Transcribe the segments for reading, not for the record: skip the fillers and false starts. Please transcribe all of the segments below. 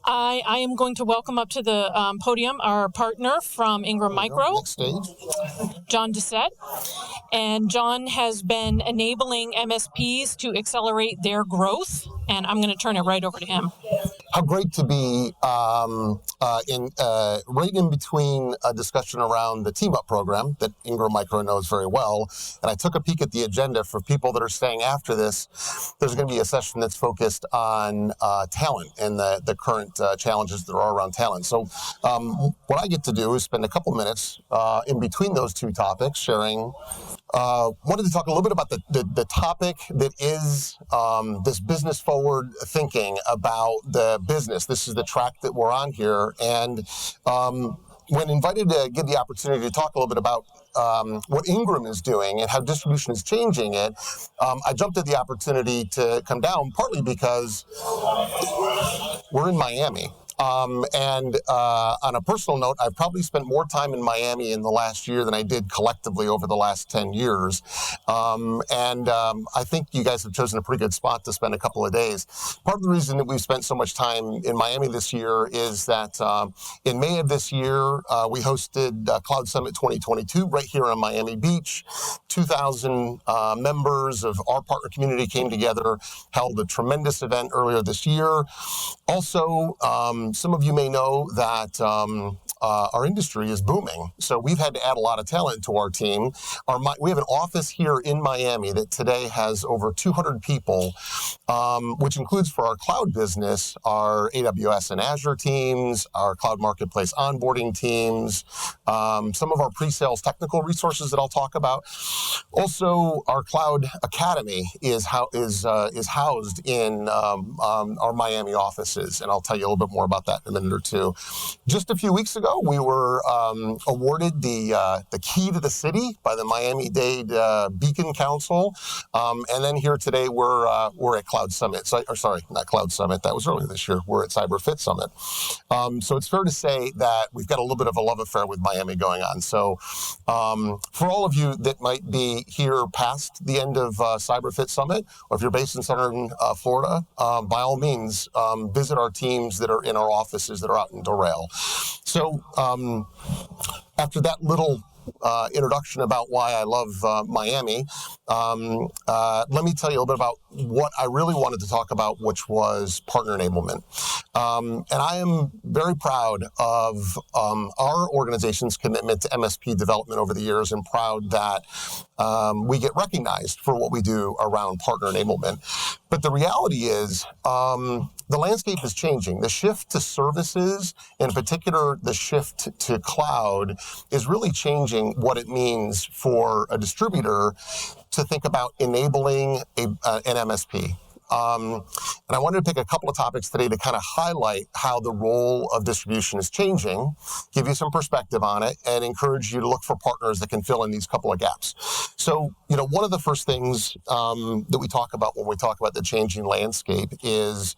I am going to welcome up to the podium our partner from Ingram Micro, Next stage. John Dusett. And John has been enabling MSPs to accelerate their growth, and I'm going to turn it right over to him. How great to be right in between a discussion around the Team Up program that Ingram Micro knows very well. And I took a peek at the agenda for people that are staying after this. There's going to be a session that's focused on talent and the current challenges that are around talent. So what I get to do is spend a couple minutes in between those two topics sharing. Wanted to talk a little bit about the topic that is this business forward thinking about the business. This is the track that we're on here. And when invited to give the opportunity to talk a little bit about what Ingram is doing and how distribution is changing it, I jumped at the opportunity to come down, partly because we're in Miami. And on a personal note, I've probably spent more time in Miami in the last year than I did collectively over the last 10 years. I think you guys have chosen a pretty good spot to spend a couple of days. Part of the reason that we've spent so much time in Miami this year is that in May of this year, we hosted Cloud Summit 2022 right here on Miami Beach. 2,000 members of our partner community came together, held a tremendous event earlier this year. Also, some of you may know that our industry is booming. So we've had to add a lot of talent to our team. We have an office here in Miami that today has over 200 people, which includes for our cloud business, our AWS and Azure teams, our cloud marketplace onboarding teams, some of our pre-sales technical resources that I'll talk about. Also, our cloud academy is housed in our Miami offices, and I'll tell you a little bit more about that in a minute or two. Just a few weeks ago, we were awarded the key to the city by the Miami-Dade Beacon Council, and then here today we're at Cloud Summit. Sorry, not Cloud Summit. That was earlier this year. We're at CyberFit Summit. So it's fair to say that we've got a little bit of a love affair with Miami going on. So for all of you that might be here past the end of CyberFit Summit, or if you're based in Southern Florida, by all means, visit our teams that are in our offices that are out in Doral. So after that little introduction about why I love Miami, let me tell you a little bit about what I really wanted to talk about, which was partner enablement. And I am very proud of our organization's commitment to MSP development over the years, and proud that we get recognized for what we do around partner enablement. But the reality is, the landscape is changing. The shift to services, in particular the shift to cloud, is really changing what it means for a distributor to think about enabling an MSP. And I wanted to pick a couple of topics today to kind of highlight how the role of distribution is changing, give you some perspective on it, and encourage you to look for partners that can fill in these couple of gaps. So, one of the first things that we talk about when we talk about the changing landscape is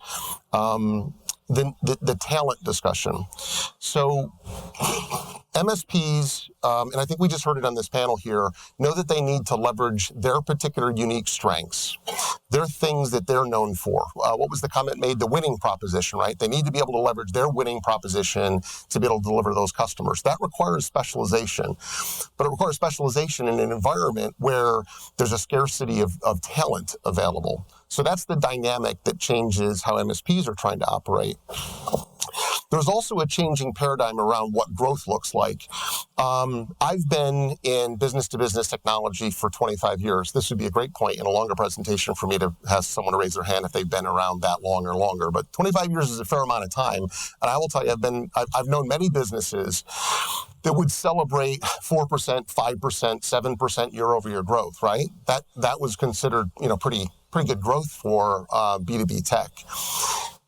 the talent discussion. So MSPs, and I think we just heard it on this panel here, know that they need to leverage their particular unique strengths. They're things that they're known for. What was the comment made? The winning proposition, right? They need to be able to leverage their winning proposition to be able to deliver those customers. That requires specialization, but it requires specialization in an environment where there's a scarcity of talent available. So that's the dynamic that changes how MSPs are trying to operate. There's also a changing paradigm around what growth looks like. I've been in business-to-business technology for 25 years. This would be a great point in a longer presentation for me to have someone to raise their hand if they've been around that long or longer. But 25 years is a fair amount of time. And I will tell you, I've known many businesses that would celebrate 4%, 5%, 7% year-over-year growth, right? That was considered, pretty good growth for B2B tech.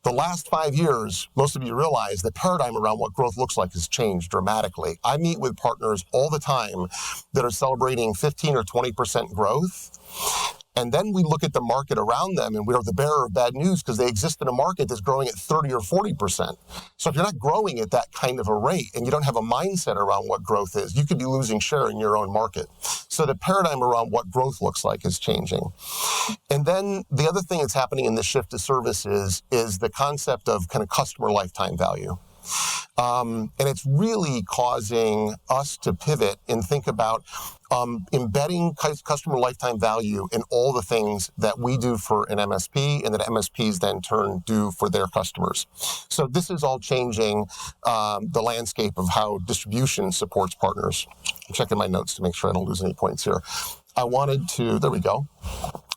The last 5 years, most of you realize the paradigm around what growth looks like has changed dramatically. I meet with partners all the time that are celebrating 15 or 20% growth. And then we look at the market around them, and we are the bearer of bad news because they exist in a market that's growing at 30 or 40%. So if you're not growing at that kind of a rate and you don't have a mindset around what growth is, you could be losing share in your own market. So the paradigm around what growth looks like is changing. And then the other thing that's happening in the shift to services is the concept of kind of customer lifetime value. And it's really causing us to pivot and think about embedding customer lifetime value in all the things that we do for an MSP and that MSPs then turn do for their customers. So this is all changing the landscape of how distribution supports partners. I'm checking my notes to make sure I don't lose any points here. There we go.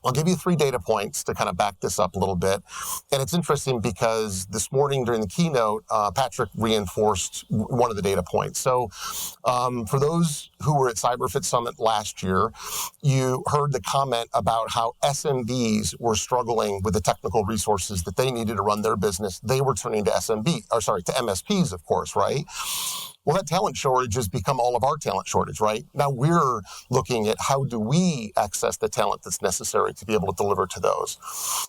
I'll give you 3 data points to kind of back this up a little bit. And it's interesting because this morning during the keynote, Patrick reinforced one of the data points. So for those who were at CyberFit Summit last year, you heard the comment about how SMBs were struggling with the technical resources that they needed to run their business. They were turning to MSPs, of course, right? Well, that talent shortage has become all of our talent shortage, right? Now we're looking at how do we access the talent that's necessary to be able to deliver to those.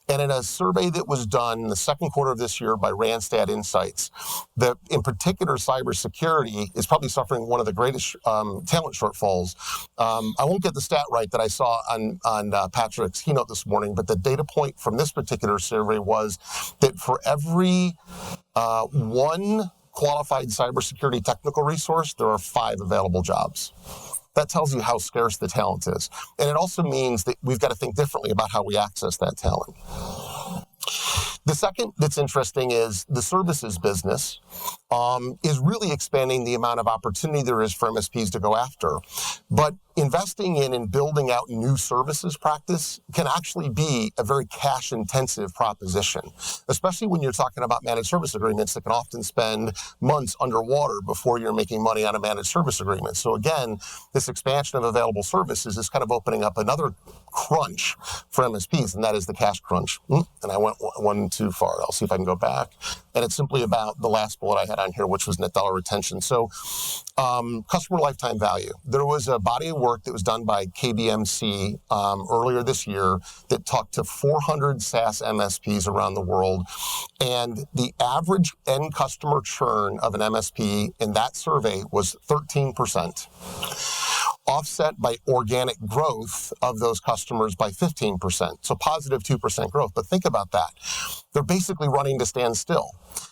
And in a survey that was done in the second quarter of this year by Randstad Insights, that in particular cybersecurity is probably suffering one of the greatest talent shortfalls. I won't get the stat right that I saw on Patrick's keynote this morning, but the data point from this particular survey was that for every one qualified cybersecurity technical resource, there are 5 available jobs. That tells you how scarce the talent is. And it also means that we've got to think differently about how we access that talent. The second that's interesting is the services business is really expanding the amount of opportunity there is for MSPs to go after. But investing in and building out new services practice can actually be a very cash-intensive proposition, especially when you're talking about managed service agreements that can often spend months underwater before you're making money on a managed service agreement. So again, this expansion of available services is kind of opening up another crunch for MSPs, and that is the cash crunch. And I went one too far. I'll see if I can go back. And it's simply about the last bullet I had on here, which was net dollar retention. So customer lifetime value. There was a body of work that was done by KBMC earlier this year that talked to 400 SaaS MSPs around the world. And the average end customer churn of an MSP in that survey was 13%. Offset by organic growth of those customers by 15%. So positive 2% growth. But think about that. They're basically running to stand still.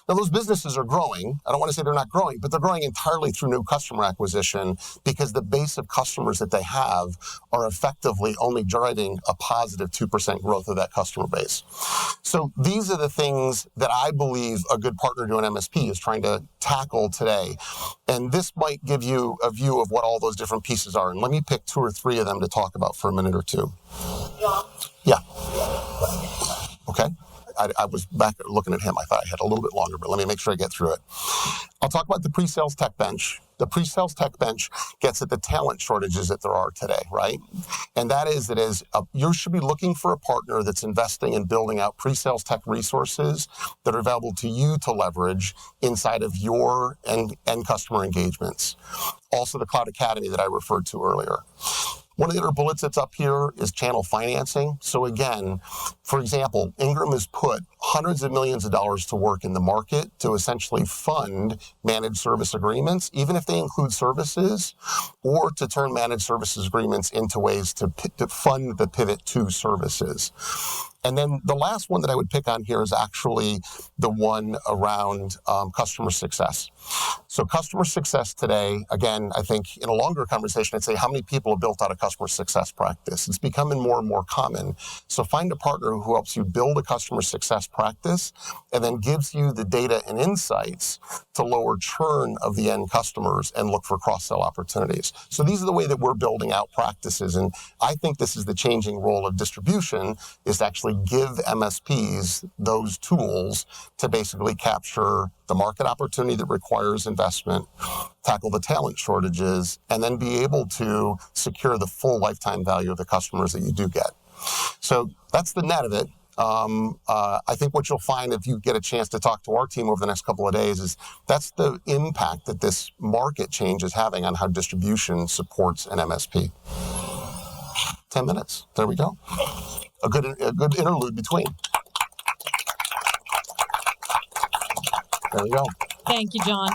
Now, those businesses are growing. I don't want to say they're not growing, but they're growing entirely through new customer acquisition because the base of customers that they have are effectively only driving a positive 2% growth of that customer base. So these are the things that I believe a good partner to an MSP is trying to tackle today. And this might give you a view of what all those different pieces are. And let me pick 2 or 3 of them to talk about for a minute or two. Yeah. Okay. I was back looking at him. I thought I had a little bit longer, but let me make sure I get through it. I'll talk about the pre-sales tech bench. The pre-sales tech bench gets at the talent shortages that there are today, right? And that is you should be looking for a partner that's investing in building out pre-sales tech resources that are available to you to leverage inside of your end customer engagements. Also, the Cloud Academy that I referred to earlier. One of the other bullets that's up here is channel financing. So again, for example, Ingram has put hundreds of millions of dollars to work in the market to essentially fund managed service agreements, even if they include services, or to turn managed services agreements into ways to fund the pivot to services. And then the last one that I would pick on here is actually the one around customer success. So customer success today, again, I think in a longer conversation, I'd say how many people have built out a customer success practice? It's becoming more and more common. So find a partner who helps you build a customer success practice and then gives you the data and insights to lower churn of the end customers and look for cross-sell opportunities. So these are the way that we're building out practices. And I think this is the changing role of distribution, is to actually give MSPs those tools to basically capture the market opportunity that requires investment, tackle the talent shortages, and then be able to secure the full lifetime value of the customers that you do get. So that's the net of it. I think what you'll find if you get a chance to talk to our team over the next couple of days is that's the impact that this market change is having on how distribution supports an MSP. 10 minutes. There we go. A good interlude between. There we go. Thank you, John.